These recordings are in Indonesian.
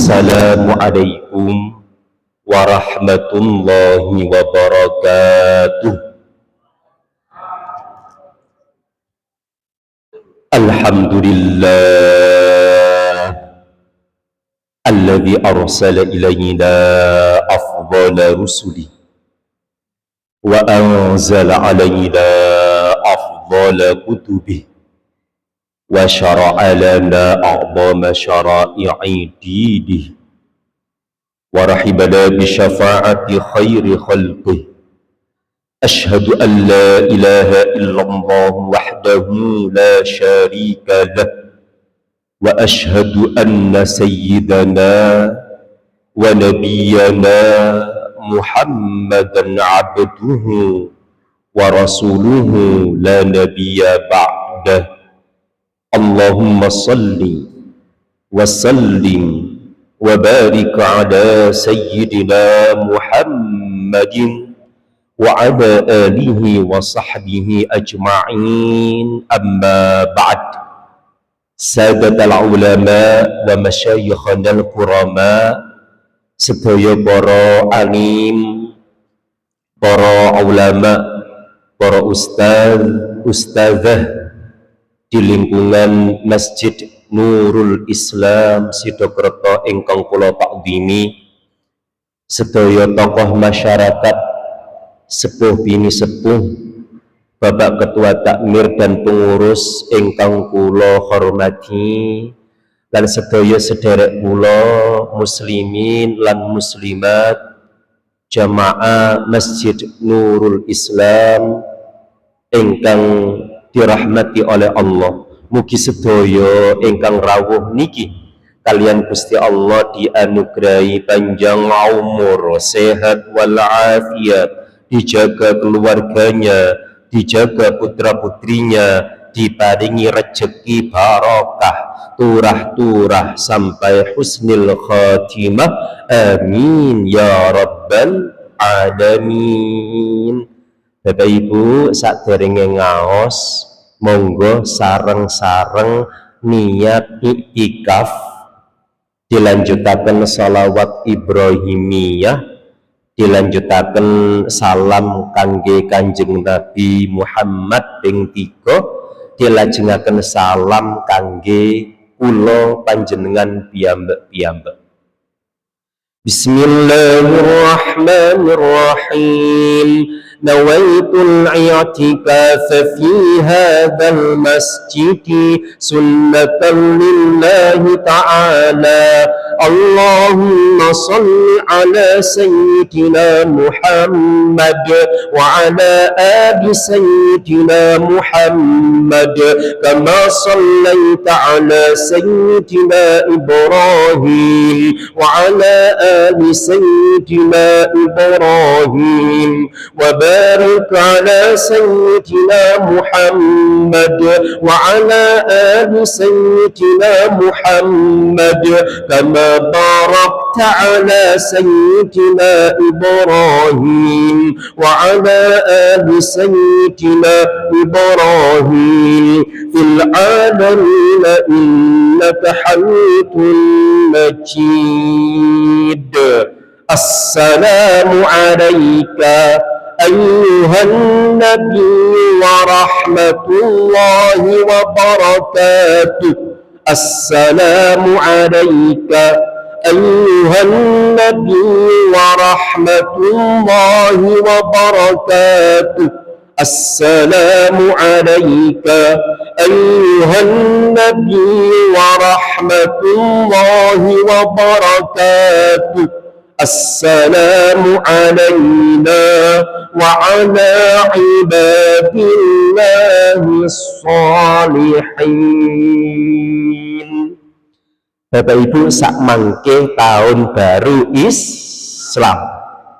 Assalamualaikum warahmatullahi wabarakatuh. Alhamdulillah alladzi arsala ilayna afdhala rusuli wa anzala alayna afdhala kutubi wa syara'a lana a'dhama syara'i'i dinihi wa rahibana bi syafa'ati khairi khalqih. Ashhadu an la ilaha illallah wahdahu la syarika lah wa ashhadu anna sayyidana wa nabiyyana Muhammadan abduhu wa rasuluhu la nabiyya ba'dah. Allahumma salli wa sallim wa barik ala sayyidina Muhammadin wa ala alihi wa sahbihi ajma'in, amma ba'd. Sadatal ulama wa masyayikhanal kurama, sedaya para alim, para ulama, para ustadzah di lingkungan Masjid Nurul Islam Sidokerto ingkang kula takdimi, sedaya tokoh masyarakat, sepuh bini sepuh, Bapak Ketua Takmir dan pengurus ingkang kula hormati, lan sedaya sederek kula muslimin lan muslimat jamaah Masjid Nurul Islam ingkang dirahmati oleh Allah. Mugi sedaya ingkang rawuh niki kalian Gusti Allah dianugerahi panjang umur, sehat walafiat, dijaga keluarganya, dijaga putra putrinya, diparingi rezeki barokah, turah-turah sampai husnul khatimah. Amin ya rabbal alamin. Bapak Ibu, saderenge ngaos, monggo sareng-sareng niat iktikaf, dilanjutaken sholawat Ibrahimiyah, dilanjutaken salam kangge Kanjeng Nabi Muhammad ping 3, dilajengaken salam kangge kula panjenengan piyambak-piyambak. Bismillahirrahmanirrahim. Nawaitul i'tikaf fi hadzal masjid sunnatan lillahi ta'ala. Allahumma salli ala sayyidina Muhammad wa ala ali sayyidina Muhammad kama sallaita ala sayyidina Ibrahim wa ala ali sayyidina Ibrahim wa barik ala sayyidina Muhammad wa ala ali sayyidina Muhammad kama barakta ala sayyidina Ibrahim wa ala ali sayyidina Ibrahim fil alamin innaka hamidun majid. Assalamu alayka ayyuhan nabiy wa rahmatullahi wa barakatuh. Assalamu alayka ayyuhan nabiy wa rahmatullahi wa barakatuh. Assalamu alayka ayyuhan nabiy wa rahmatullahi wa barakatuh. Assalamu alayna wa ala ibadillahi sholihin. Bapak Ibu, sak mangke tahun baru Islam.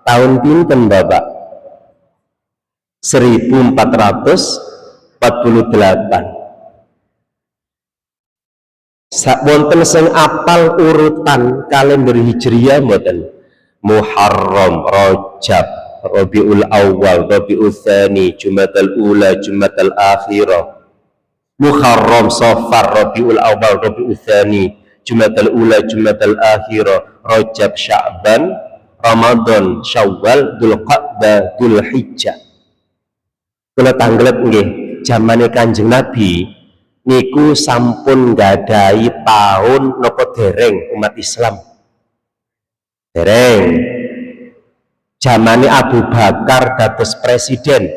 Tahun pinten Bapak? 1448. Sak wonten sing apal urutan kalender Hijriyah mboten? Muharram, Rajab, Rabiul Awal, Rabiul Tsani, Jumadal Ula, Jumadal Akhirah, Muharram, Safar, Rabiul Awal, Rabiul Tsani, Jumadal ula, Jumadal akhirah, Rajab, Sya'ban, Ramadan, Syawal, Dzulqa'dah, Dzulhijjah. Kula tanglet nggih, zamane Kanjeng Nabi niku sampun nggadhahi tahun napa dereng umat Islam? Dereng. Zamane Abu Bakar dados presiden,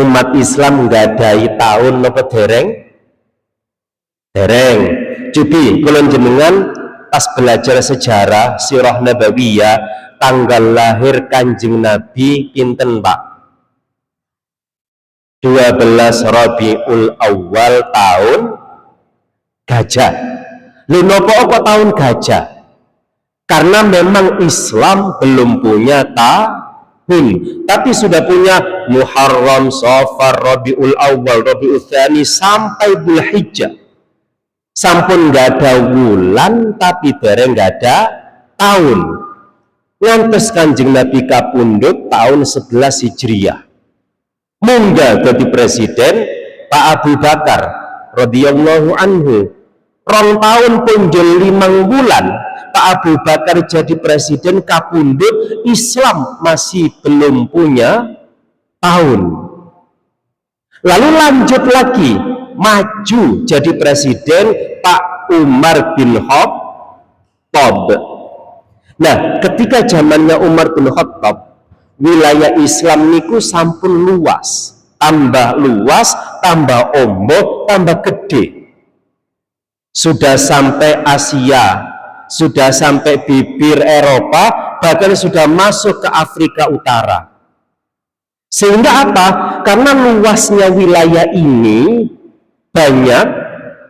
umat Islam nggadhahi tahun napa dereng? Dereng. Cobi kula jenengan pas belajar sejarah sirah nabawiyah, tanggal lahir Kanjeng Nabi pinten Pak? 12 Rabiul Awal tahun gajah. Lho napa kok tahun gajah? Karena memang Islam belum punya tahun, tapi sudah punya Muharram, Safar, Rabiul Awal, Rabiul Tsani sampai Dzulhijjah. Sampun gak ada wulan tapi dereng gak ada tahun. Ngantos Kanjeng Nabi kapundhut tahun 11 Hijriah. Munggah jadi presiden Pak Abu Bakar radhiyallahu anhu. 2 tahun punjul 5 bulan Pak Abu Bakar jadi presiden kapundhut, Islam masih belum punya tahun. Lalu lanjut lagi, maju jadi presiden Pak Umar bin Khattab. Nah, ketika zamannya Umar bin Khattab, wilayah Islam niku sampun luas, tambah ombo, tambah gede. Sudah sampai Asia, sudah sampai bibir Eropa, bahkan sudah masuk ke Afrika Utara. Sehingga apa? Karena luasnya wilayah ini, banyak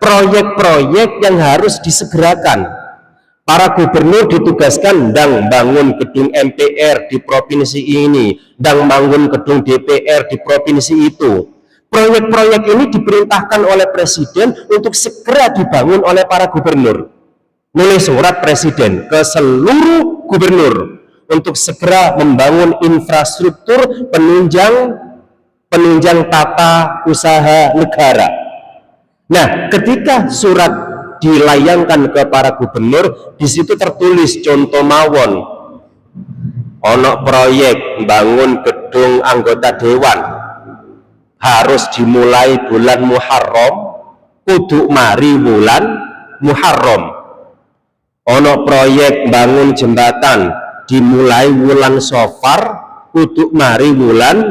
proyek-proyek yang harus disegerakan. Para gubernur ditugaskan dang bangun gedung MPR di provinsi ini, dang bangun gedung DPR di provinsi itu. Proyek-proyek ini diperintahkan oleh presiden untuk segera dibangun oleh para gubernur. Nulis surat presiden ke seluruh gubernur untuk segera membangun infrastruktur penunjang tata usaha negara. Nah, ketika surat dilayangkan ke para gubernur, di situ tertulis contoh mawon, ono proyek bangun gedung anggota dewan harus dimulai bulan Muharram, kudu mari bulan Muharram. Ono proyek bangun jembatan dimulai bulan Safar, kudu mari bulan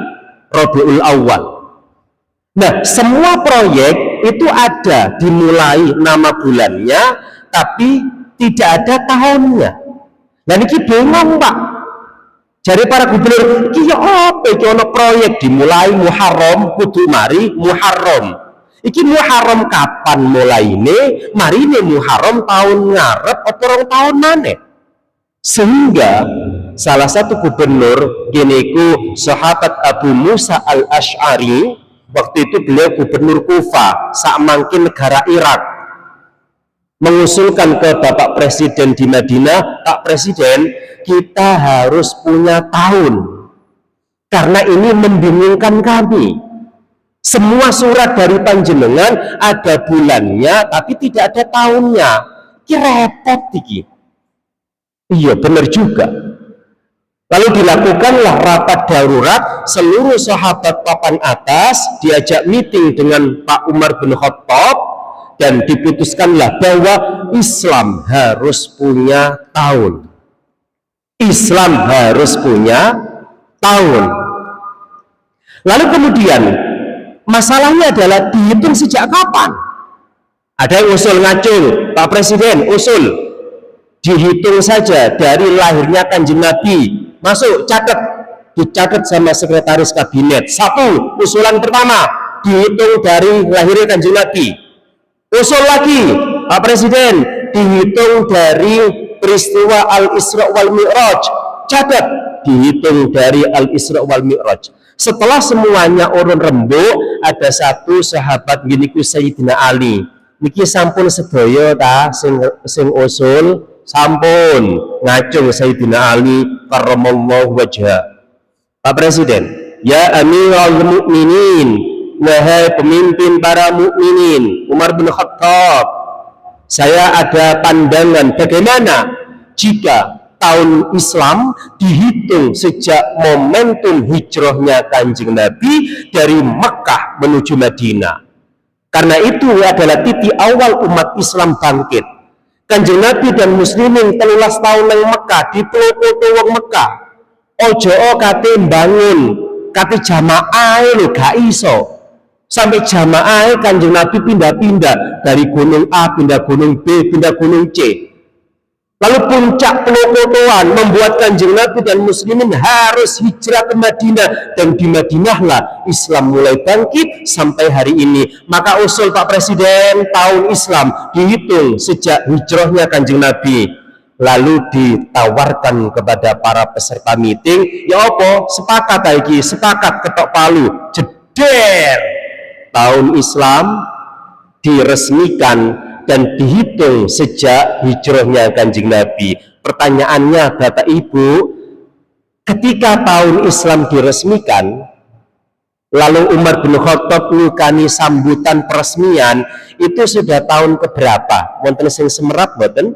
Rabiul Awal. Nah, semua proyek itu ada dimulai nama bulannya, tapi tidak ada tahunnya. Dan ini bingung Pak. Jadi para gubernur, iki ya apa iki ono proyek dimulai Muharram, kudu mari Muharram. Iki Muharram kapan mulaine? Marine Muharram tahun ngarep apa rong tahun maneh. Sehingga salah satu gubernur geniku sahabat Abu Musa al-Asy'ari, waktu itu beliau gubernur Kufa, sakmangkin negara Irak, mengusulkan ke Bapak Presiden di Madinah, Pak Presiden, kita harus punya tahun karena ini membingungkan kami. Semua surat dari panjenengan ada bulannya tapi tidak ada tahunnya. Ini repot iki. Iya benar juga. Lalu dilakukanlah rapat darurat, seluruh sahabat papan atas diajak meeting dengan Pak Umar bin Khattab, dan diputuskanlah bahwa Islam harus punya tahun. Islam harus punya tahun. Lalu kemudian masalahnya adalah dihitung sejak kapan? Ada yang usul ngacung, Pak Presiden usul dihitung saja dari lahirnya Kanjeng Nabi. Masuk, dicatat sama sekretaris kabinet. 1, usulan pertama dihitung dari lahirnya Kanjeng Nabi. Usul lagi, Pak Presiden, dihitung dari peristiwa Al-Isra wal Mi'raj. Catat, dihitung dari Al-Isra wal Mi'raj. Setelah semuanya urun rembuk, ada satu sahabat giniku Sayyidina Ali. Niki sampun sedaya ta sing usul, sampun ngacung Sayyidina Ali karramallahu wajha. Pak Presiden, ya Amirul Mukminin, wahai pemimpin para mukminin, Umar bin Khattab, Saya ada pandangan bagaimana jika tahun Islam dihitung sejak momentum hijrahnya Kanjeng Nabi dari Mekah menuju Madinah. Karena itu adalah titik awal umat Islam bangkit. Kanjeng Nabi dan muslimin 13 tahun nang Mekah di pelopot wong Mekah. Ojo kate bangun, kate jamaah lho gak iso. Sampai jamaah Kanjeng Nabi pindah-pindah dari gunung A pindah gunung B pindah gunung C. Lalu puncak pelopotoan membuat Kanjeng Nabi dan muslimin harus hijrah ke Madinah, dan di Madinahlah Islam mulai bangkit sampai hari ini. Maka usul Pak Presiden tahun Islam dihitung sejak hijrahnya Kanjeng Nabi. Lalu ditawarkan kepada para peserta meeting, ya apa? Sepakat lagi, sepakat ketok palu, jeder. Tahun Islam diresmikan dan dihitung sejak hijrahnya Kanjeng Nabi. Pertanyaannya Bapak Ibu, ketika tahun Islam diresmikan, lalu Umar bin Khattab ngukani sambutan peresmian, itu sudah tahun keberapa? Wonten sing semerap mboten?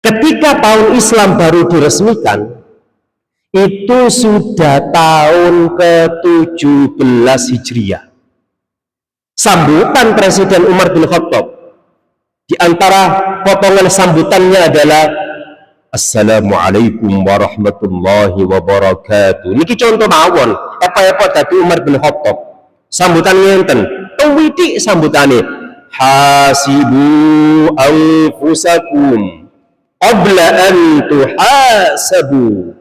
Ketika tahun Islam baru diresmikan, itu sudah tahun ke-17 Hijriah. Sambutan Presiden Umar bin Khattab, di antara potongan sambutannya adalah Assalamualaikum warahmatullahi wabarakatuh. Niki contoh mawon, apa-apa tadi Umar bin Khattab. Sambutannya enten, tuwiti sambutane. Hasibu anfusakum qabla an tuhasabu.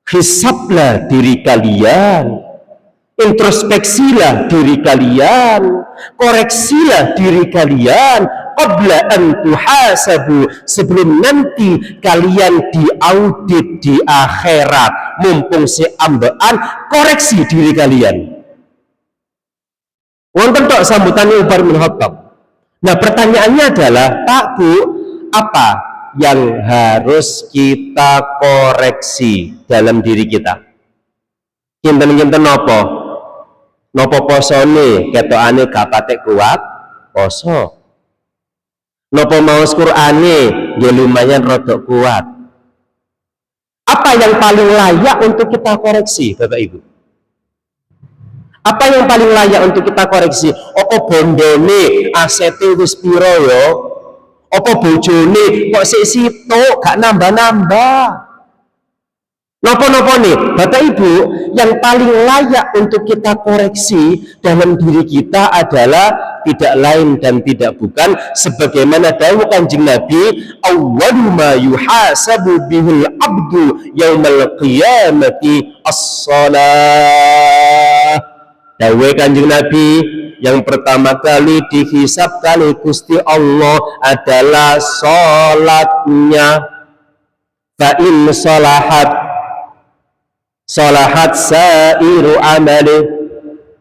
Hisablah diri kalian, introspeksilah diri kalian, koreksilah diri kalian qabla an tuhasabu, sebelum nanti kalian diaudit di akhirat. Mumpung seambean, koreksi diri kalian. Wonten tok sambutan Umar bin Khattab. Nah, pertanyaannya adalah, Pak Bu, apa yang harus kita koreksi dalam diri kita? Kinten-kinten nopo? Nopo posone ketokane gak patek kuat poso. Nopo maos Qur'ane ya lumayan rodok kuat. Apa yang paling layak untuk kita koreksi, Bapak Ibu? Apa yang paling layak untuk kita koreksi? Apa bondone asete wis pira ya? Apa bojone kok sik sitok gak nambah-nambah? Napa-napa nih, Bapak Ibu, yang paling layak untuk kita koreksi dalam diri kita adalah tidak lain dan tidak bukan sebagaimana dawuh Kanjeng Nabi, awwalu ma yuhasabu bihil abdu yaumal qiyamati as-shalah. Dawuh Kanjeng Nabi, yang pertama kali dihisab kali Gusti Allah adalah sholatnya. Fa in sholahat sairu amali.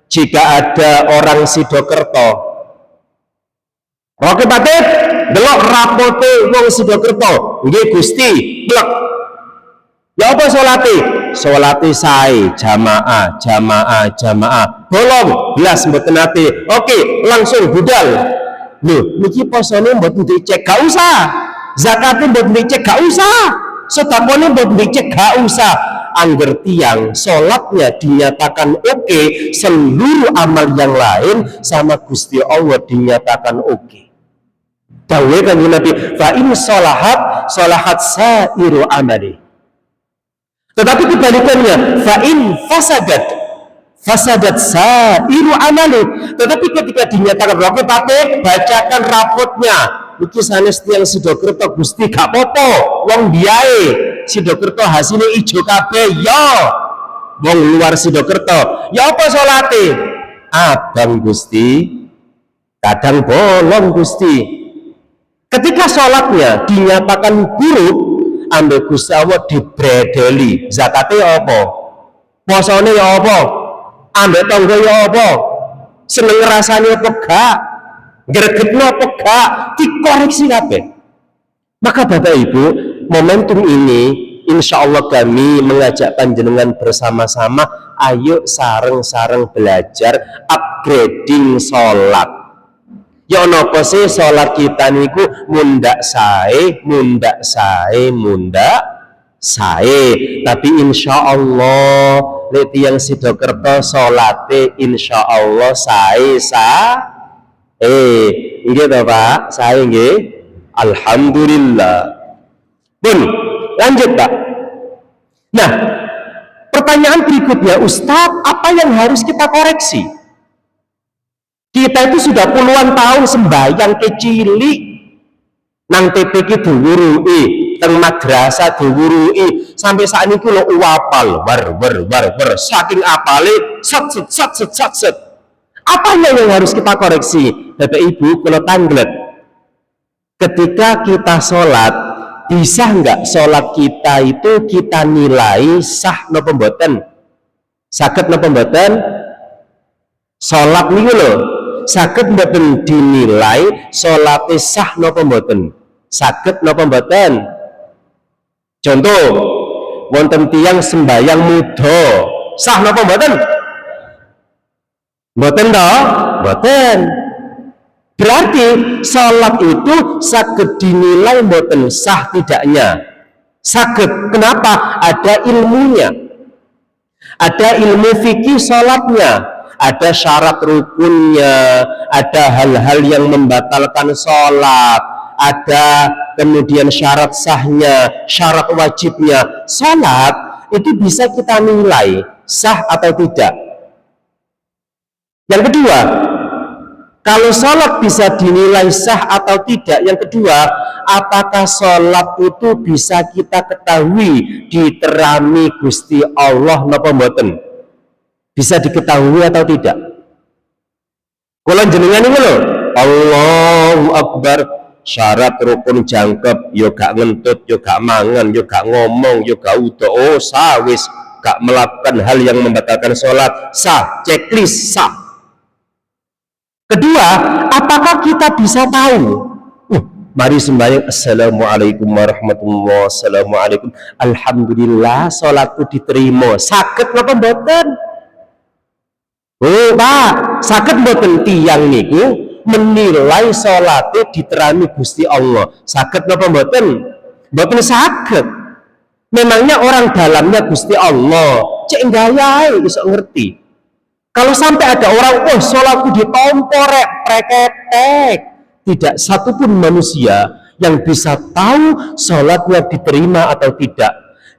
Jika ada orang Sidokerto, Roke Batik delok rapote wong Sidokerto, nggih Gusti, blek. Ya apa salate? Salate sae, jamaah. Bolong, belas mboten nate. Oke, langsung budal. Lho, niki posone mboten dicek, gak usah. Zakate mboten dicek, gak usah. Sedekahane mboten dicek, gak usah. Angger tiyang salatnya dinyatakan oke, seluruh amal yang lain sama Gusti Allah dinyatakan oke. Dawuh Kanjeng Nabi, fa in sholahat sairu amali. Tetapi kebalikannya, fa'in fasadat sairu amali. Tetapi ketika dinyatakan roke pate, bacakan rapotnya. Iki sanes tiyang Sidokerto Gusti gak popo, wong biae Sidokerto hasilnya ijo kabeh ya. Wong luar Sidokerto, ya apa salate? Abang Gusti, kadang bolong Gusti. Ketika sholatnya dinyatakan buruk, ambek Gusti Allah dibredeli, zakate apa? Posone ya apa? Ambek tangga ya apa? Seneng ngrasani apa gak? Gregetno apa gak? Dikoreksi kabeh. Maka Bapak Ibu, momentum ini insya Allah kami mengajak panjenengan bersama-sama, ayo sareng-sareng belajar upgrading sholat. Ya napa sih salat kita niku mundak sae, tapi insya Allah lek tiyang Sidokerto salate insya Allah sae nggih to Pak, sae nggih. Alhamdulillah. Pun lanjut Pak. Nah, pertanyaan berikutnya, Ustadz, apa yang harus kita koreksi? Kita itu sudah puluhan tahun sembahyang kecili nang TPK diwurui, teng madrasah diwurui, sampai saat ini lo uapal, war, saking apale, set. Apa yang harus kita koreksi? Bapak Ibu, kalau tanglet, ketika kita sholat, bisa nggak sholat kita itu kita nilai sah napa mboten? Saged napa mboten? Sholat niku lho, saged mboten dinilai salate sah napa mboten? Saged napa mboten? Contoh, wonten tiyang sembayang muda, sah napa mboten? Mboten toh? Mboten. Berarti salat itu saged dinilai mboten sah tidaknya. Saged. Kenapa? Ada ilmunya. Ada ilmu fikih salatnya, ada syarat rukunnya, ada hal-hal yang membatalkan salat, ada kemudian syarat sahnya, syarat wajibnya. Salat itu bisa kita nilai sah atau tidak. Yang kedua, kalau sholat bisa dinilai sah atau tidak. Yang kedua, apakah sholat itu bisa kita ketahui diterami Gusti Allah napa mboten? Bisa diketahui atau tidak? Kula jenengan iki lho, Allahu Akbar, syarat rukun jangkep, yo gak ngentut, yo gak mangan, yo gak ngomong, yo gak udo, oh sawis, gak melakukan hal yang membatalkan sholat, sah, checklist sah. Kedua, apakah kita bisa tahu? Mari sembahyang, assalamualaikum warahmatullahi wabarakatuh, alhamdulillah sholatku diterima. Saged napa mboten? Oh Pak, saged mboten tiyang niku menilai sholatnya diterami Gusti Allah? Saged napa mboten? Mboten saged. Memangnya orang dalamnya Gusti Allah, cek gaya iso ngerti. Kalau sampai ada orang, oh sholatku ditompo preketek, tidak satupun manusia yang bisa tahu sholatnya diterima atau tidak.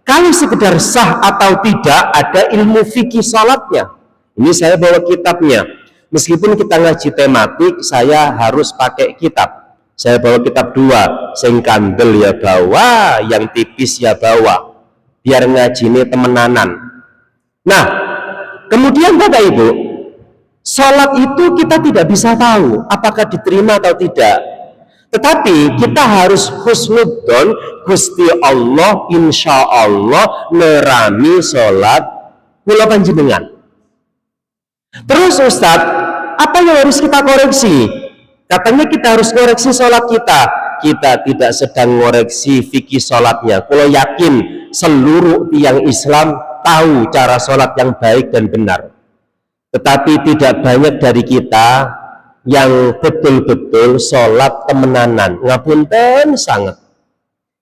Kalau sekedar sah atau tidak, ada ilmu fikih sholatnya. Ini saya bawa kitabnya. Meskipun kita ngaji tematik, saya harus pakai kitab. Saya bawa kitab dua, sing kandel ya bawa, yang tipis ya bawa, biar ngaji ini temenanan. Nah, kemudian Bapak Ibu, sholat itu kita tidak bisa tahu apakah diterima atau tidak. Tetapi kita harus husnudzon Gusti Allah insya Allah nerami sholat kula panjenengan. Terus Ustadz, apa yang harus kita koreksi? Katanya kita harus koreksi sholat kita. Kita tidak sedang koreksi fikih sholatnya. Kalau yakin seluruh tiang Islam tahu cara sholat yang baik dan benar. Tetapi tidak banyak dari kita yang betul-betul sholat temenanan. Ngapunten sangat.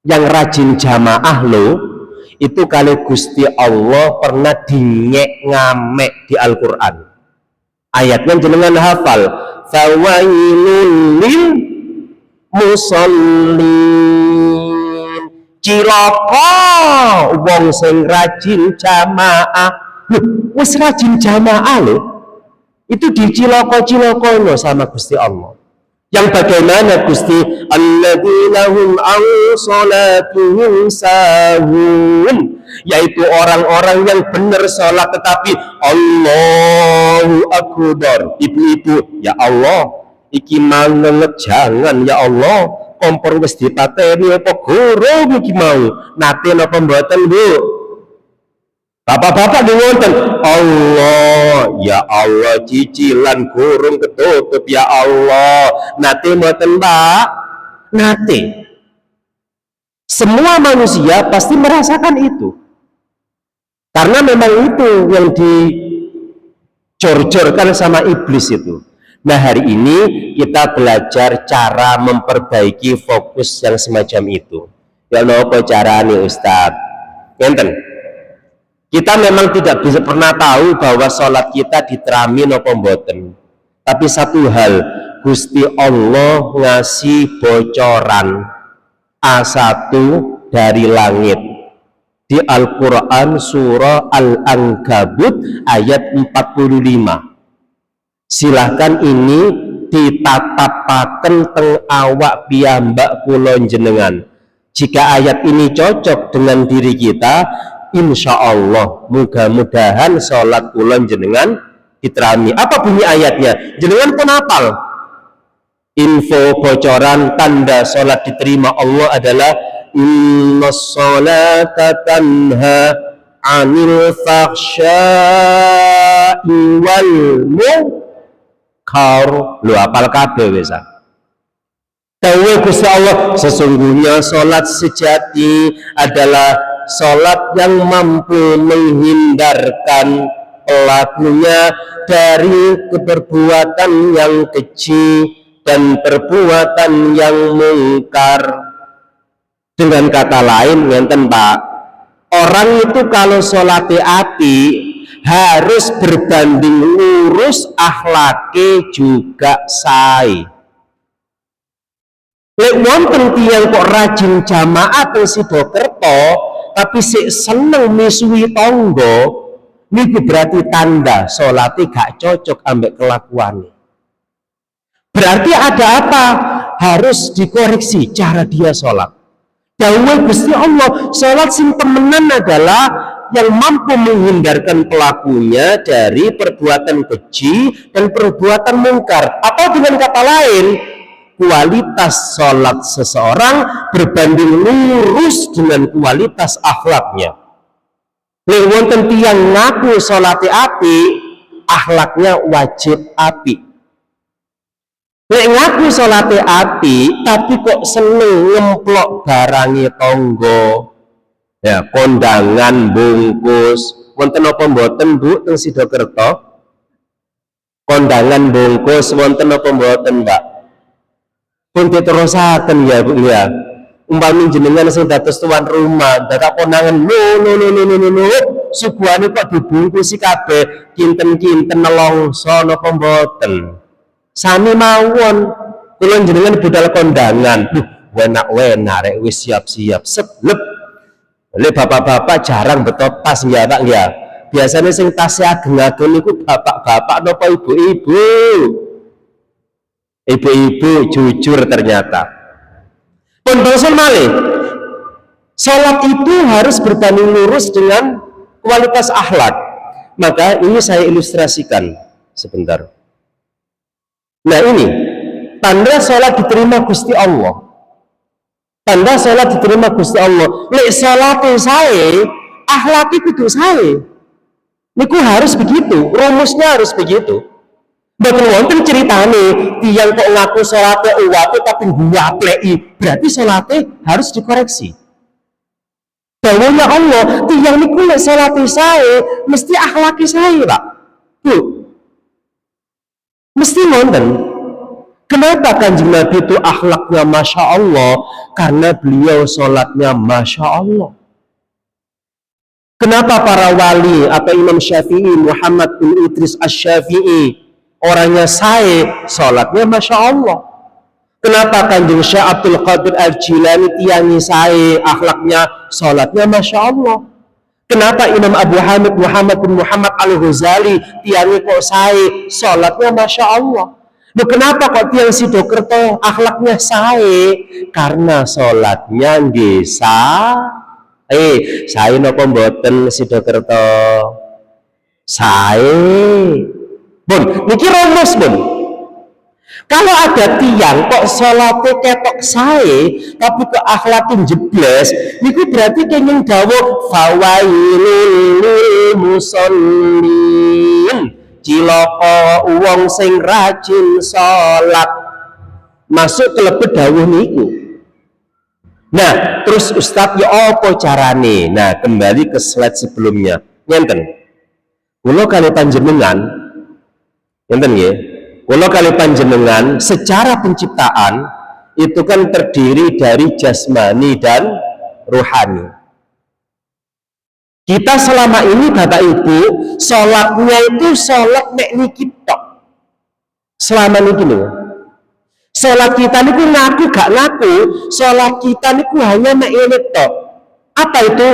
Yang rajin jamaah loh, itu kali Gusti Allah pernah dingek ngamek di Al-Quran. Ayatnya jenengan hafal, fawailul lil musallin, cilaka wong sing rajin jamaah. Wis rajin jamaah lho, itu diciloko-cilokono sama Gusti Allah. Yang bagaimana Gusti? Alladzina hum an salatihim sahun, yaitu orang-orang yang benar sholat tetapi Allahu Akbar. Ibu-ibu, ya Allah, iki manget jangan ya Allah, kompor wis dipateni apa gurung iki mau, nate napa mboten Bu? Bapak-bapak diwonten, Allah, ya Allah, cicilan gurung ketutup ya Allah. Nate mboten Pak? Nate. Semua manusia pasti merasakan itu. Karena memang itu yang dicor-corkan sama iblis itu. Nah, hari ini kita belajar cara memperbaiki fokus yang semacam itu. Ya apa carane Ustaz? Ngenten. Kita memang tidak bisa pernah tahu bahwa sholat kita diterami napa mboten. Tapi satu hal, Gusti Allah ngasih bocoran A1 dari langit di Al-Quran surah Al-Ankabut ayat 45. Silahkan ini ditatapaken teng awak piyambak kula jenengan. Jika ayat ini cocok dengan diri kita, insya Allah mudah-mudahan sholat kula jenengan diterami. Apa bunyi ayatnya? Jenengan pun hafal. Info bocoran tanda sholat diterima Allah adalah inna sholata tanha anil fakhsya'i wal munkar. Lu apal kabeh wis. Dawe Gusti Allah, sesungguhnya sholat sejati adalah sholat yang mampu menghindarkan pelakunya dari perbuatan yang keji dan perbuatan yang mungkar. Dengan kata lain, ngenten Pak, orang itu kalau sholatnya api harus berbanding lurus, akhlake juga sae. Lek wonten tiyang kok rajin jamaah teng Sidokerto tapi sik seneng misuhi tangga, niku berarti tanda sholatnya gak cocok ambek kelakuannya. Berarti ada apa? Harus dikoreksi cara dia sholat. Dawuh Gusti Allah, sholat sing temenan adalah yang mampu menghindarkan pelakunya dari perbuatan keji dan perbuatan mungkar. Atau dengan kata lain, kualitas sholat seseorang berbanding lurus dengan kualitas akhlaknya. Lek wonten tiyang ngaku sholate api, akhlaknya wajib api. Lek ngaku sholate api, tapi kok seneng ngemplok barangi tonggo, ya kondangan bungkus. Wonten apa mboten Bu teng Sidokerto? Kondangan bungkus wonten apa mboten Mbak? Pun diterusaken ya Bu ya. Umpami jenengan sing dados tuan rumah, dadak kondangan no, suguhane kok dibungkusi kabeh kinten-kinten nelongso napa mboten. Sami mawon kula jenengan budal kondangan. Enak-enak rek wis siap-siap seblep. Lek bapak-bapak jarang beto tas ya Pak ya. Biasanya sing tasnya ageng-ageng niku bapak-bapak napa ibu-ibu. Ibu-ibu jujur ternyata. Pun bangsul malih. Salat itu harus berbanding lurus dengan kualitas akhlak. Maka ini saya ilustrasikan sebentar. Nah ini tanda sholat diterima Gusti Allah. Tanda sholat diterima Gusti Allah. Lek sholatnya saya, akhlaki kudu saya. Niku harus begitu, rumusnya harus begitu. Betul wonten ceritane, tiyang kok ngaku sholatnya uwate tapi nguapleki, berarti sholatnya harus dikoreksi. Dawuhnya Allah, tiyang niku lek sholatnya saya, mesti akhlaki saya Pak. Bu, mesti wonten. Kenapa Kanjeng Nabi itu akhlaknya Masya Allah? Karena beliau sholatnya Masya Allah. Kenapa para wali atau Imam Syafi'i, Muhammad bin Idris Asy-Syafi'i, orangnya sae, sholatnya Masya Allah? Kenapa Kanjeng Syekh Abdul Qadir Al-Jilani tiangi sae, akhlaknya, sholatnya Masya Allah? Kenapa Imam Abu Hamid Muhammad bin Muhammad Al-Ghazali tiangi kok sae, sholatnya Masya Allah? Loh, kenapa kok tiang Sidokerto akhlaknya sae? Karena sholatnya desa. Sae napa mboten Sidokerto? Sae. Bun, niki rumus Bun. Kalau ada tiang kok sholatnya ketok sae, tapi kok akhlakin jebles, niku berarti kenging dawuh fawailul lil musallin. Cilaka wong sing rajin salat. Masuk kelebet dawuh niku. Nah, terus Ustadz ya apa carane? Nah, kembali ke slide sebelumnya. Ngenten. Kula kali panjenengan ngenten nggih. Kalau kali panjenengan secara penciptaan itu kan terdiri dari jasmani dan ruhani. Kita selama ini Bapak Ibu sholatnya itu sholat nek niki tok. Selama ini gini, sholat kita niku ngaku gak ngaku, sholat kita niku hanya nek ini tok. Apa itu?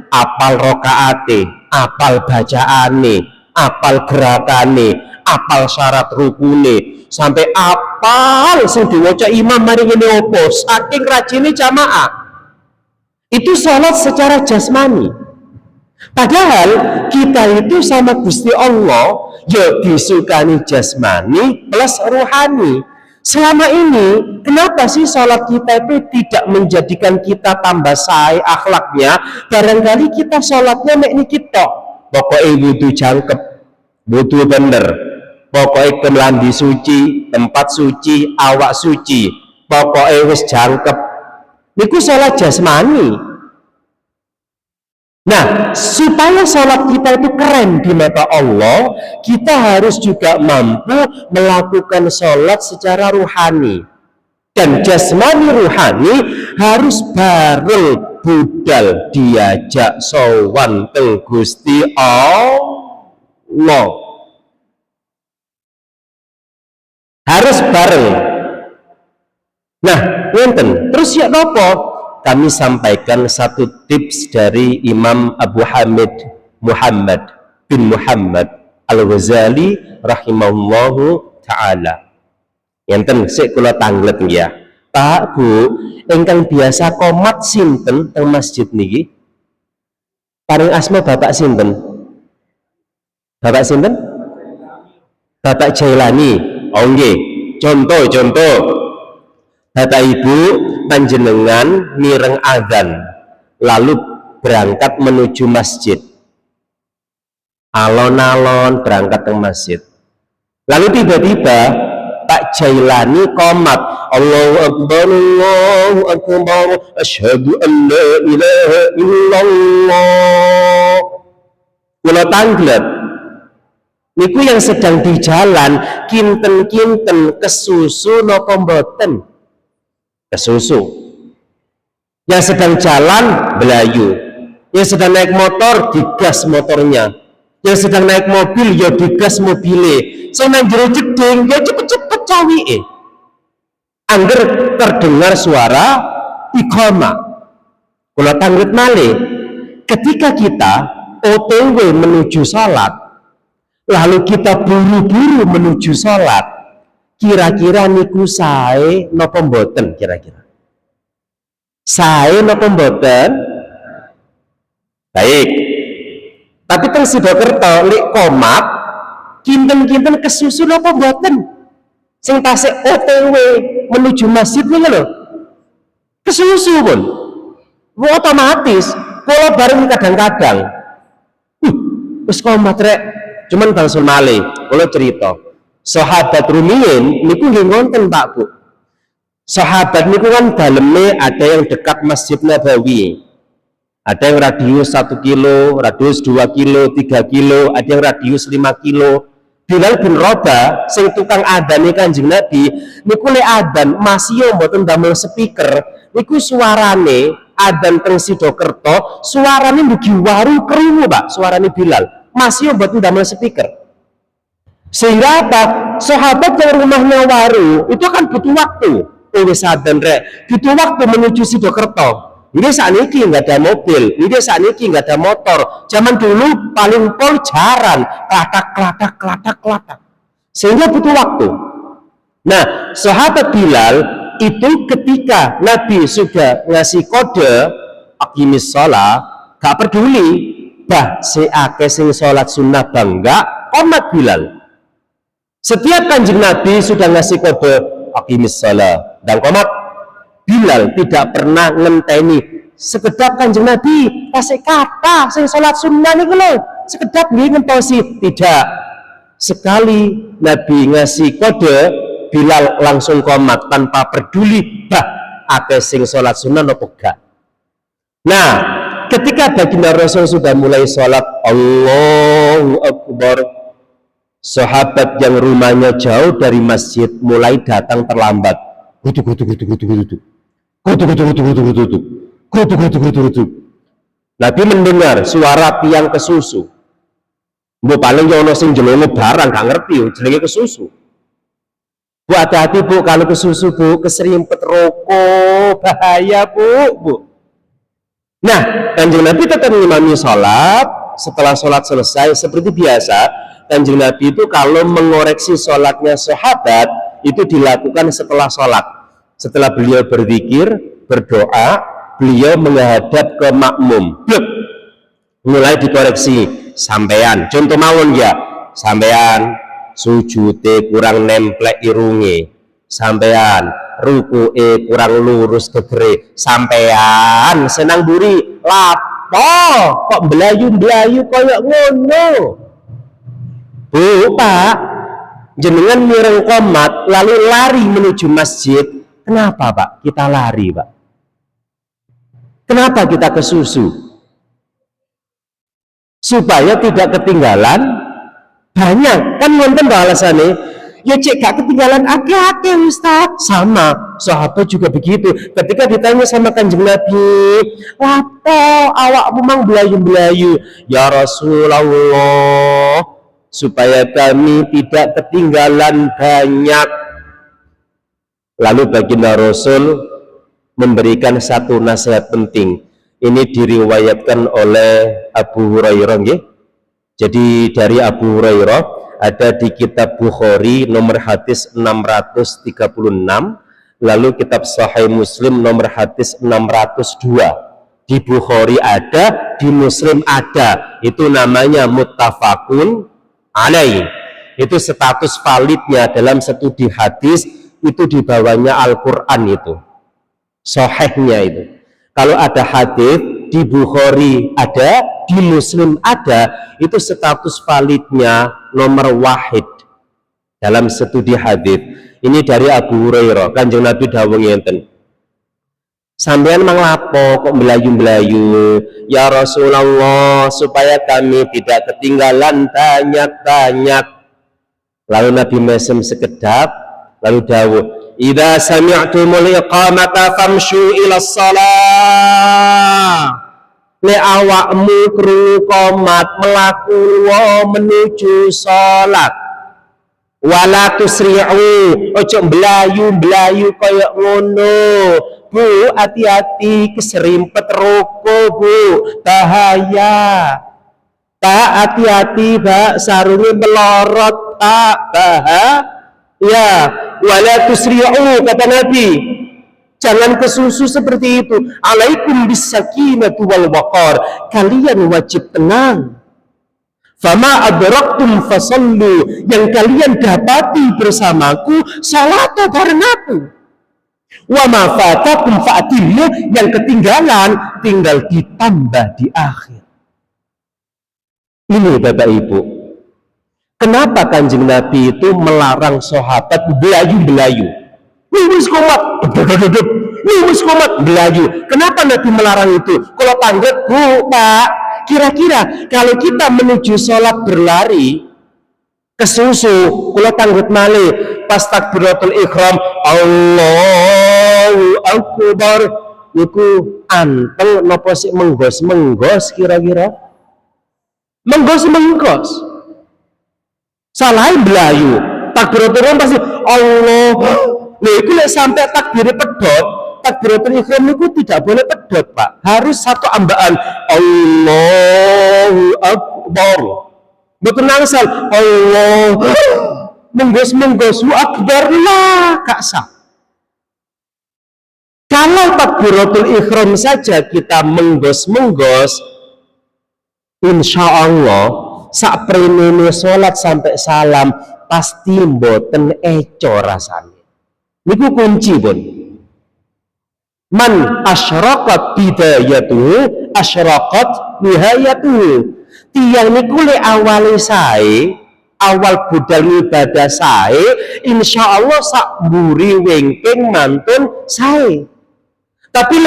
Apal rokaate, apal bacaane, apal gerakane, apal syarat rukune, sampai apal sing diwaca imam mari ngene opo, saking rajine jamaah. Itu sholat secara jasmani. Padahal kita itu sama Gusti Allah ya disukani jasmani plus ruhani. Selama ini kenapa sih sholat kita itu tidak menjadikan kita tambah sae akhlaknya? Barangkali kita sholatnya mek niki tok. Pokoknya wudu jangkep, wudu bener, pokoknya kelambi suci, tempat suci, awak suci, pokoknya wis jangkep. Niku sholat jasmani. Nah, supaya sholat kita itu keren di mata Allah, kita harus juga mampu melakukan sholat secara ruhani. Dan jasmani ruhani harus bareng budal diajak sowan teng Gusti Allah. Harus bareng. Nah, ngenten. Terus ya nopo? Kami sampaikan satu tips dari Imam Abu Hamid Muhammad bin Muhammad Al-Ghazali rahimahullahu ta'ala. Enten sik kula tanglet ya. Pak Bu, ingkang biasa komat sinten teng masjid niki? Paring asma Bapak sinten? Bapak sinten? Bapak Jailani. Oh nggih. Contoh. Bapak Ibu panjenengan mireng adzan lalu berangkat menuju masjid, alon-alon berangkat ke masjid, lalu tiba-tiba Pak Jailani komat, Allahu Akbar, asyhadu an la ilaha illallah. Kula tanglet niku yang sedang di jalan kinten-kinten kesusu napa mboten? Kesusu. Yang sedang jalan belayu, yang sedang naik motor digas motornya, yang sedang naik mobil ya digas mobile, senang jero jeding ya cepet-cepet cawike. Angger terdengar suara iqamah. Kula tanglet malih, ketika kita OTW menuju salat, lalu kita buru-buru menuju salat, kira-kira niku sae napa mboten kira-kira? Sae napa mboten? Baik. Tapi teng Sidokerto nek komat kinten-kinten kesusu napa mboten? Sing tasik OTW menuju masjid niku lho. Kesusu pun. Otomatis kula bareng kadang-kadang. Wis komat rek, cuman bangsul malih, kula cerita. Sahabat rumiyin niku nggih ngonten Pak Bu. Sahabat niku kan daleme ada yang dekat Masjid Nabawi. Ada yang radius 1 kilo, radius 2 kilo, 3 kilo, ada yang radius 5 kilo. Bilal bin Rabah sing tukang adzane Kanjeng Nabi niku lek adzan masih yo mboten damel speaker, niku suarane adzan teng Sidokerto, suarane ndugi waru krungu Pak, suarane Bilal. Masih yo mboten damel speaker. Sehingga apa? Sahabat yang rumahnya waru itu kan butuh waktu. Wis adzan rek, butuh waktu menuju Sidokerto. Ini saat ini nggak ada mobil, ini saat ini nggak ada motor. Zaman dulu paling pol jaran, klatak. Sehingga butuh waktu. Nah, sahabat Bilal itu ketika Nabi sudah ngasih kode aqimis shalah, gak peduli bah si ake sing sholat sunnah bangga, komat Bilal. Setiap Kanjeng Nabi sudah ngasih kode aqimis shalah dan komat, Bilal tidak pernah ngenteni sekedap Kanjeng Nabi kasih kata sing sholat sunnah niku lho, sekedap nggih ngentosi, tidak. Sekali Nabi ngasih kode, Bilal langsung komat tanpa peduli bah akeh sing sholat sunnah napa gak. Nah, ketika baginda Rasul sudah mulai sholat Allahu Akbar, Sahabat yang rumahnya jauh dari masjid mulai datang terlambat. Nabi mendengar suara tiang kesusu. Bu paling yo ono sing jelongo barang gak ngerti jenenge kesusu. Bu hati-hati bu kalau kesusu bu, keserimpet rokok, bahaya bu. Nah, Kanjeng Nabi tetap mengimami sholat. Setelah sholat selesai seperti biasa, Kanjeng Nabi itu kalau mengoreksi sholatnya sahabat itu dilakukan setelah sholat. Setelah beliau berzikir, berdoa, beliau menghadap ke makmum. Mulai dikoreksi. Sampean, contoh mawon ya, sampean sujute kurang nemplek irunge, sampean rukuke kurang lurus gegere, sampean senang buri lapo kok belayu-belayu koyok ngono. Bu Pak, jenengan mireng komat lalu lari menuju masjid. Kenapa Pak kita lari Pak? Kenapa kita kesusu? Supaya tidak ketinggalan banyak. Kan nonton alasannya, ya cek gak ketinggalan ake-ake Ustaz. Sama, sahabat juga begitu. Ketika ditanya sama Kanjeng Nabi, lapo awak memang belayu-belayu? Ya Rasulullah, supaya kami tidak ketinggalan banyak. Lalu baginda Rasul memberikan satu nasihat penting. Ini diriwayatkan oleh Abu Hurairah, ya. Jadi dari Abu Hurairah ada di kitab Bukhari nomor hadis 636, lalu kitab Sahih Muslim nomor hadis 602. Di Bukhari ada, di Muslim ada. Itu namanya muttafaqun alaih. Itu status validnya dalam studi hadis itu di bawahnya Al-Qur'an itu. Sahihnya itu. Kalau ada hadis di Bukhari ada, di Muslim ada, itu status validnya nomor wahid dalam studi hadis. Ini dari Abu Hurairah. Kanjeng Nabi dawuh ngenten. Sampeyan manglapo kok belayu-belayu? Ya Rasulullah, supaya kami tidak ketinggalan banyak-banyak. Lalu Nabi mesem sekedap, lalu dawuh, idza sami'tumul iqamata famshu ila shalah. Le awakmu krungu qomat melaku menuju salat. Wala tusri'u, ojo belayu-belayu kaya ngono. Bu, hati-hati keserimpet rokok, Bu. Bahaya. Pak, hati-hati, Pak, sarungnya melorot, Pak. Bahaya. Wala tusri'u, kata Nabi, jangan kesusu seperti itu. Alaikum bisakinatu wal waqar, kalian wajib tenang. Fama adraktum fasallu, yang kalian dapati bersamaku salat bareng aku. Wa ma fatakum fa'timmu, yang ketinggalan tinggal ditambah di akhir. Ini Bapak Ibu, kenapa Kanjeng Nabi itu melarang sahabat belayu-belayu? Wis komat, belayu. Kenapa Nabi melarang itu? Kalau tanggap, Bu, Pak, kira-kira kalau kita menuju sholat berlari kesusu, kalau tanggap malih pas takbiratul ihram, Allahu Akbar, niku anteng napa sik menggos kira-kira? Menggos. Salah belayu. Takbiratul ihram pasti Allah. Lha iku lek sampai takbir pedhot, takbiratul ihram niku tidak boleh pedhot, Pak. Harus satu ambaan Allahu Akbar. Mboten nangsal Allah. Menggos akbar lah, gak sah. Kalau takbiratul ihram saja kita menggos, insya Allah sak prenene sholat sampai salam pasti mboten eco rasane. Niku kunci pun. Man asyraqat bidayatuhu asyraqat nihayatuhu. Tiyang niku le awale sae, awal budal ibadah sae, insyaallah sak mburi wengking mantun sae. Tapi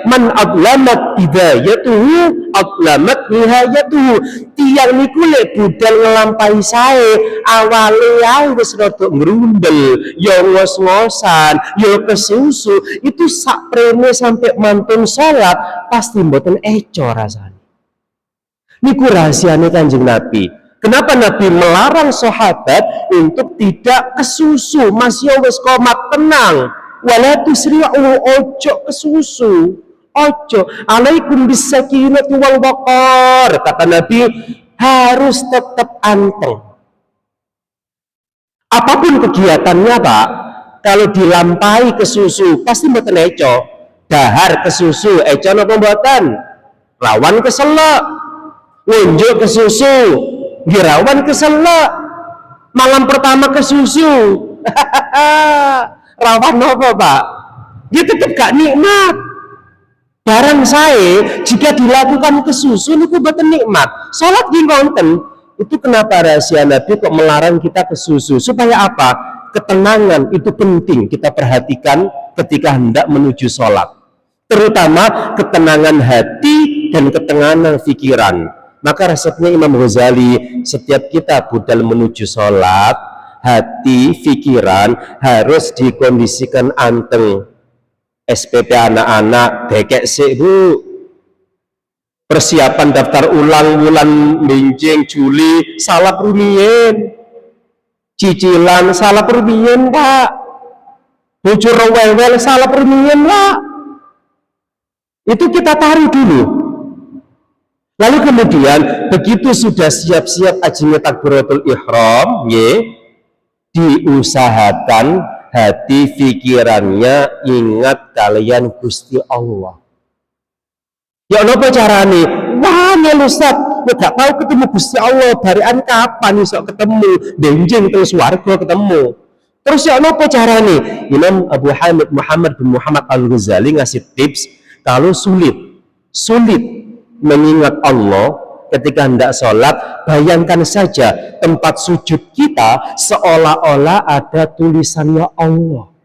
man adlamat bidayatuhu adlamat nihayatuhu. Tiang niku budal ngelampahi sae awale ae wis rada ngrundel, ya ngos-ngosan, ya kesusu, itu sak prene sampai mantun salat pasti mboten eco rasane. Niku rahasiane Kanjeng Nabi. Kenapa Nabi melarang sahabat untuk tidak kesusu? Mas ya wis komat tenang. Wala tusri'u, ojo kesusu. Ojo. Alaikum bisakinati wal waqar. Kata Nabi, harus tetap anteng. Apapun kegiatannya Pak, kalau dilampahi kesusu pasti mboten eco. Dahar kesusu, eco napa mboten? Rawan keselak. Ngunjuk kesusu, girawan keselak. Malam pertama kesusu. Rawan apa Pak? Dia tetap gak nikmat. Barang saya jika dilakukan kesusu niku boten nikmat. Salat nggih wonten. Itu kenapa rahasia Nabi kok melarang kita kesusu? Supaya apa? Ketenangan itu penting kita perhatikan ketika hendak menuju salat. Terutama ketenangan hati dan ketenangan pikiran. Maka resepnya Imam Ghazali, setiap kita budal menuju salat, hati, pikiran harus dikondisikan anteng. SPP anak-anak dekek sik Bu. Persiapan daftar ulang bulan Minjing Juli salah rumiyin. Cicilan salah rumiyin Pak. Bujur rewel salah rumiyin Pak. Itu kita taruh dulu. Lalu kemudian begitu sudah siap-siap ajine takbiratul ihram, diusahakan hati pikirannya ingat kalian Gusti Allah. Ya napa carane? Wah, ngel Ustaz, ya gak tahu ketemu Gusti Allah, barian kapan iso ketemu? Benjing terus warga ketemu. Terus ya napa carane? Imam Abu Hamid Muhammad bin Muhammad Al-Ghazali ngasih tips kalau sulit mengingat Allah ketika hendak sholat, bayangkan saja tempat sujud kita seolah-olah ada tulisannya Allah.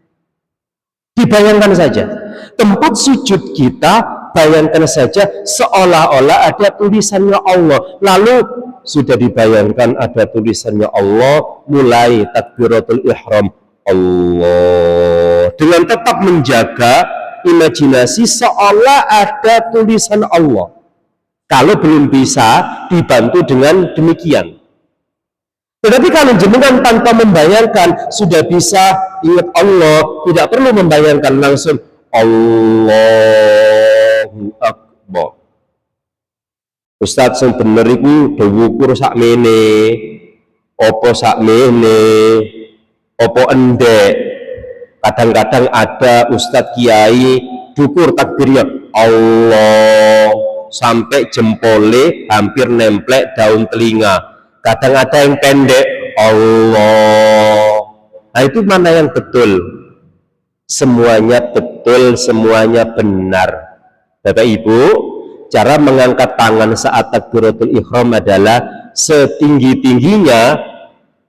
Dibayangkan saja tempat sujud kita, bayangkan saja seolah-olah ada tulisannya Allah. Lalu sudah dibayangkan ada tulisannya Allah, mulai takbiratul ihram Allah dengan tetap menjaga imajinasi seolah ada tulisan Allah. Kalau belum bisa dibantu dengan demikian. Tetapi kalau jenengan tanpa membayangkan sudah bisa ingat Allah, tidak perlu membayangkan, langsung Allahu Akbar. Ustadz yang bener itu dewukur sakmene, opo sakmene, opo endek. Kadang-kadang ada Ustadz Kiai dukur takbirnya Allah sampai jempole hampir nemplek daun telinga. Kadang ada yang pendek Allah. Nah itu mana yang betul? Semuanya betul, semuanya benar. Bapak Ibu, cara mengangkat tangan saat takbiratul ihram adalah setinggi-tingginya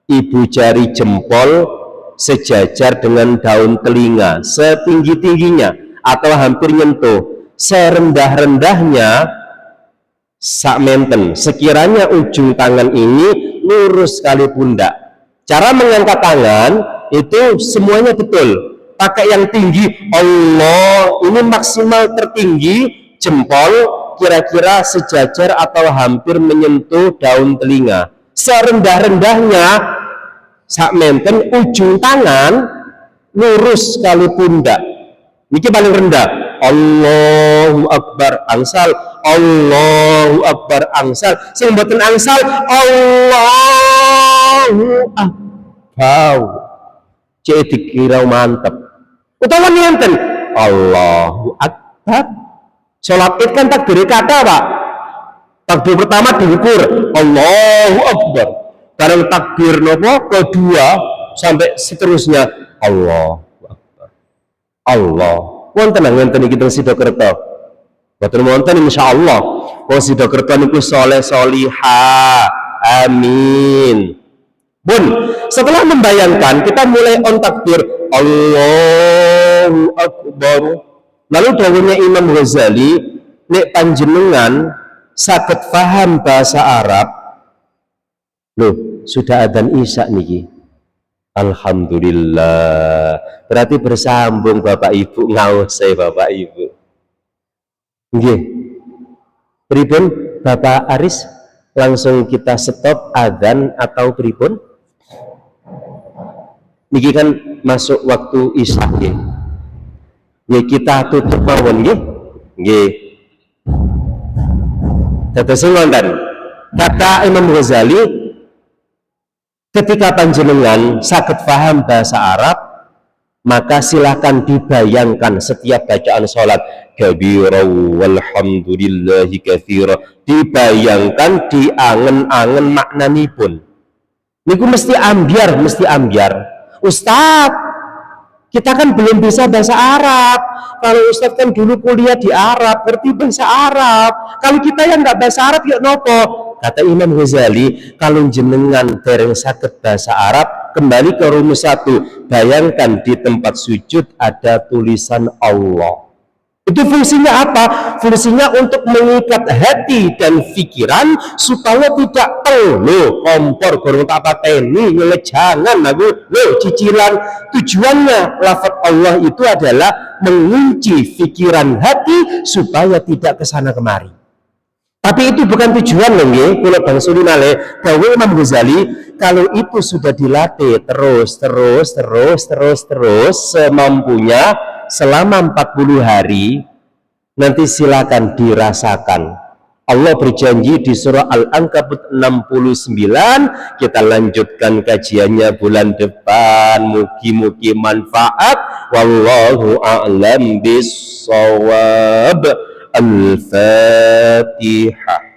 ibu jari jempol sejajar dengan daun telinga, setinggi-tingginya atau hampir nyentuh. Serendah-rendahnya sakmenten, sekiranya ujung tangan ini lurus sekali pundak. Cara mengangkat tangan itu semuanya betul. Pakai yang tinggi Allah, ini maksimal tertinggi jempol kira-kira sejajar atau hampir menyentuh daun telinga. Serendah-rendahnya sakmenten ujung tangan lurus sekali pundak. Ini paling rendah. Allahu Akbar angsal, Allahu Akbar angsal, sing mboten angsal Allahu Akbar. Cek dikira mantep. Utawa nienten Allahu Akbar. Salat Id kan takbir kata Pak. Takbir pertama diukur Allahu Akbar. Bareng takbir nopo kedua sampai seterusnya Allahu Akbar. Allah. Wonten ngenten iki teng Sidokerto. Boten wonten insyaallah. Wong Sidokerto niku saleh salihah. Amin. Bun, setelah membayangkan kita mulai on takbir Allahu Akbar. Lalu dawuhnya Imam Ghazali, nek panjenengan saged paham bahasa Arab, loh sudah adzan isya niki. Alhamdulillah. Berarti bersambung Bapak Ibu, ngaos saya Bapak Ibu. Nggih. Pripun Bapak Aris? Langsung kita stop adzan atau pripun? Niki kan masuk waktu isya nggih. Nggih kita tutup mawon nggih. Nggih. Dados ngoten. Kata Imam Ghazali, ketika panjenengan saged paham bahasa Arab, maka silakan dibayangkan setiap bacaan sholat kabira walhamdulillahi katsira, dibayangkan, diangen-angen maknanipun. Niku mesti ambiar, mesti ambiar. Ustadz, kita kan belum bisa bahasa Arab. Kalau Ustadz kan dulu kuliah di Arab, ngerti bahasa Arab. Kalau kita yang nggak bahasa Arab, ya nopo? Kata Imam Ghazali, kalau jenengan dereng saged bahasa Arab, kembali ke rumus satu. Bayangkan di tempat sujud ada tulisan Allah. Itu fungsinya apa? Fungsinya untuk mengikat hati dan pikiran supaya tidak perlu kompor gorong tak pateni ngelejangan lagu cicilan. Tujuannya lafaz Allah itu adalah mengunci pikiran hati supaya tidak kesana kemari. Tapi itu bukan tujuan loh nggih, kula bangsuli malih dawuh Imam Ghazali, kalau itu sudah dilatih terus semampunya selama 40 hari, nanti silakan dirasakan. Allah berjanji di surah Al-Ankabut 69, kita lanjutkan kajiannya bulan depan, mugi-mugi manfaat. Wallahu a'lam bissawab. Al-Fatihah.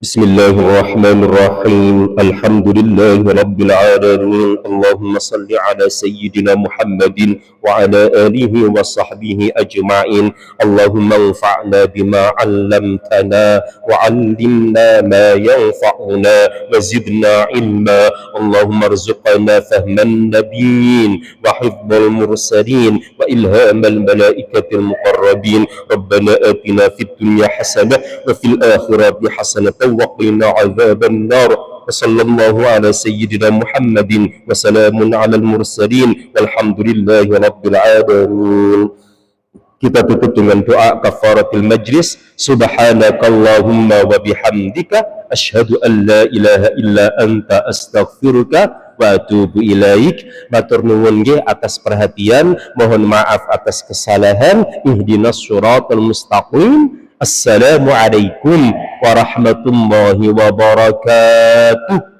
Bismillahirrahmanirrahim. Alhamdulillahi rabbil alamin. Allahumma salli ala sayyidina Muhammadin wa ala alihi wa sahbihi ajma'in. Allahumma anfa'na bima 'allamtana wa 'allimna ma yanfa'una wa zidna ilma. Allahumma arzuqna fahman nabiyyin wa hifdzal mursalin wa ilhamal malaikatil muqarrabin. Rabbana atina fid dunya hasanah wa fil akhirati hasanah وقنا عذاب النار وصلى الله على سيدنا محمد وسلام على المرسلين والحمد لله رب العالمين. Kita tutup dengan doa kafaratul majlis. Subhanakallahumma wa bihamdika asyhadu an la ilaha illa anta astaghfiruka wa atubu ilaik. Matur nuwun nggih atas perhatian, mohon maaf atas kesalahan. Ihdinas shiratal mustaqim. Assalamualaikum warahmatullahi wabarakatuh.